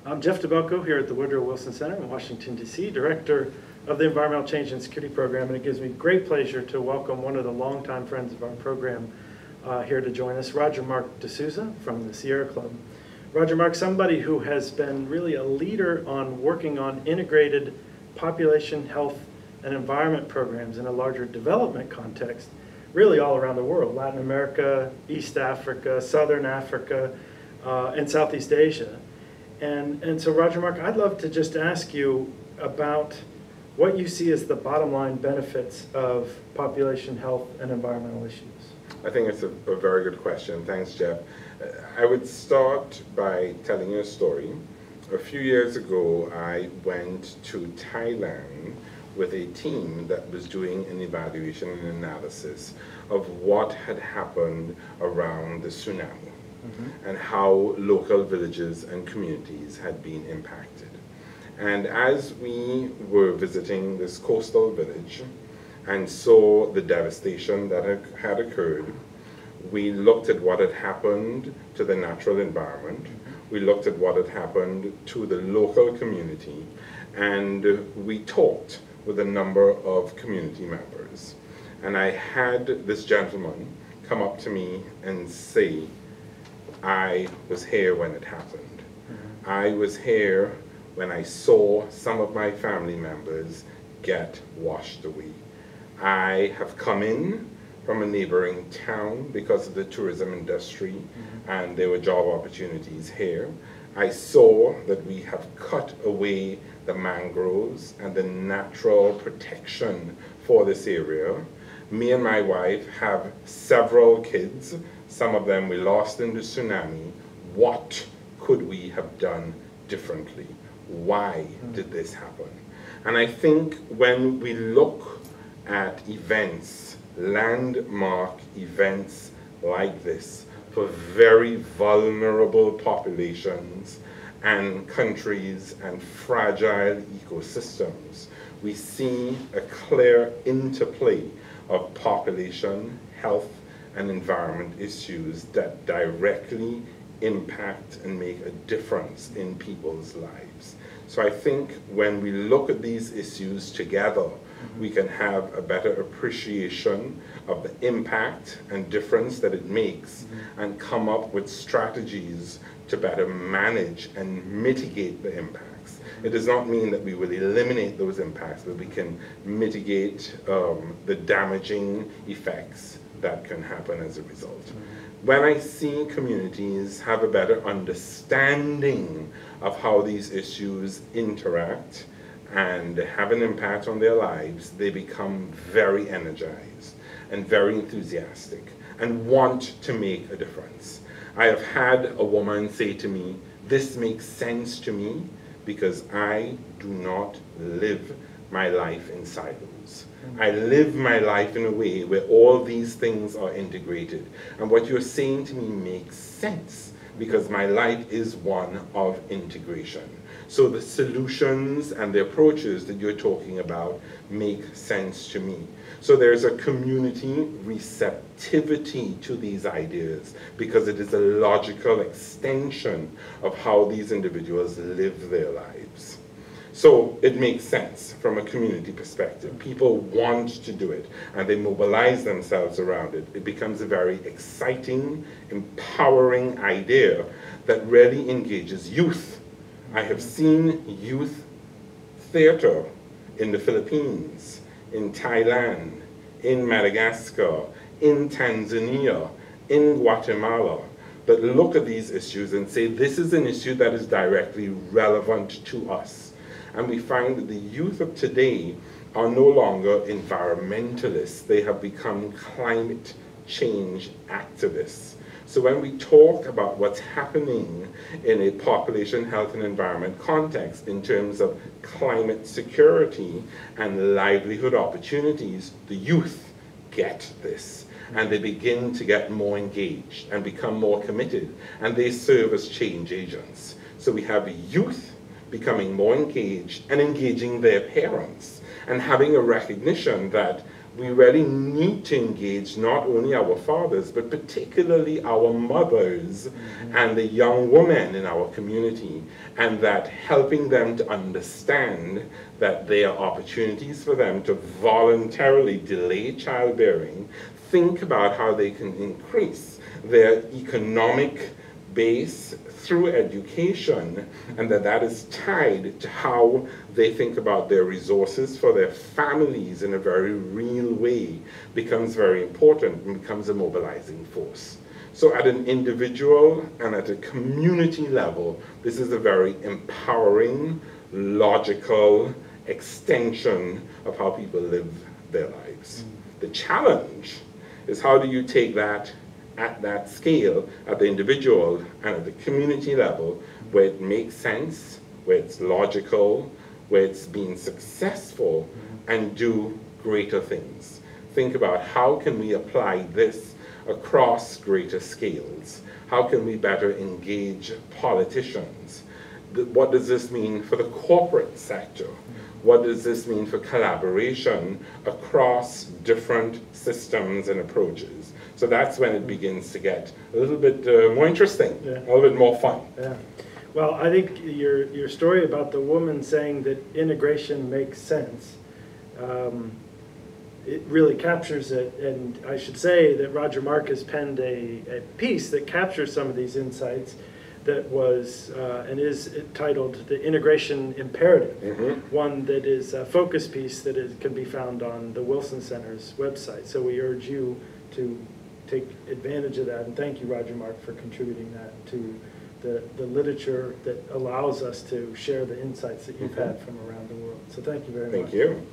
I'm Geoff Dabelko here at the Woodrow Wilson Center in Washington, D.C., Director of the Environmental Change and Security Program, and it gives me great pleasure to welcome one of the longtime friends of our program here to join us, Roger Mark de Souza from the Sierra Club. Roger Mark, somebody who has been really a leader on working on integrated population health and environment programs in a larger development context, really all around the world, Latin America, East Africa, Southern Africa, and Southeast Asia. And so Roger Mark, I'd love to just ask you about what you see as the bottom line benefits of population health and environmental issues. I think it's a very good question. Thanks, Geoff. I would start by telling you a story. A few years ago, I went to Thailand with a team that was doing an evaluation and analysis of what had happened around the tsunami and how local villages and communities had been impacted. And as we were visiting this coastal village and saw the devastation that had occurred, we looked at what had happened to the natural environment, we looked at what had happened to the local community, and we talked with a number of community members. And I had this gentleman come up to me and say, I was here when it happened. I was here when I saw some of my family members get washed away. I have come in from a neighboring town because of the tourism industry and there were job opportunities here. I saw that we have cut away the mangroves and the natural protection for this area. Me and my wife have several kids. Some of them we lost in the tsunami. What could we have done differently? Why did this happen? And I think when we look at events, landmark events like this, for very vulnerable populations and countries and fragile ecosystems, we see a clear interplay of population, health, and environment issues that directly impact and make a difference in people's lives. So I think when we look at these issues together, we can have a better appreciation of the impact and difference that it makes and come up with strategies to better manage and mitigate the impacts. It does not mean that we will eliminate those impacts, but we can mitigate the damaging effects that can happen as a result. When I see communities have a better understanding of how these issues interact and have an impact on their lives, they become very energized and very enthusiastic and want to make a difference. I have had a woman say to me, this makes sense to me because I do not live my life in silos. I live my life in a way where all these things are integrated. And what you're saying to me makes sense because my life is one of integration. So the solutions and the approaches that you're talking about make sense to me. So there's a community receptivity to these ideas because it is a logical extension of how these individuals live their lives. So it makes sense from a community perspective. People want to do it and they mobilize themselves around it. It becomes a very exciting, empowering idea that really engages youth. I have seen youth theater in the Philippines, in Thailand, in Madagascar, in Tanzania, in Guatemala, that look at these issues and say, this is an issue that is directly relevant to us. And we find that the youth of today are no longer environmentalists. They have become climate change activists. So when we talk about what's happening in a population health and environment context in terms of climate security and livelihood opportunities, the youth get this. And they begin to get more engaged and become more committed, and they serve as change agents. So we have youth becoming more engaged and engaging their parents and having a recognition that we really need to engage not only our fathers, but particularly our mothers and the young women in our community, and that helping them to understand that there are opportunities for them to voluntarily delay childbearing, think about how they can increase their economic base through education, and that is tied to how they think about their resources for their families in a very real way, becomes very important and becomes a mobilizing force. So at an individual and at a community level, this is a very empowering, logical extension of how people live their lives. The challenge is, how do you take that at that scale, at the individual and at the community level, where it makes sense, where it's logical, where it's being successful, and do greater things. Think about, how can we apply this across greater scales? How can we better engage politicians? What does this mean for the corporate sector? What does this mean for collaboration across different systems and approaches? So that's when it begins to get a little bit more interesting, a little bit more fun. Yeah. Well, I think your story about the woman saying that integration makes sense, it really captures it. And I should say that Roger Mark has penned a piece that captures some of these insights, that was and is titled The Integration Imperative, one that is a focus piece that can be found on the Wilson Center's website. So we urge you to take advantage of that, and thank you, Roger Mark, for contributing that to the literature that allows us to share the insights that you've had from around the world. So thank you very much. Thank you.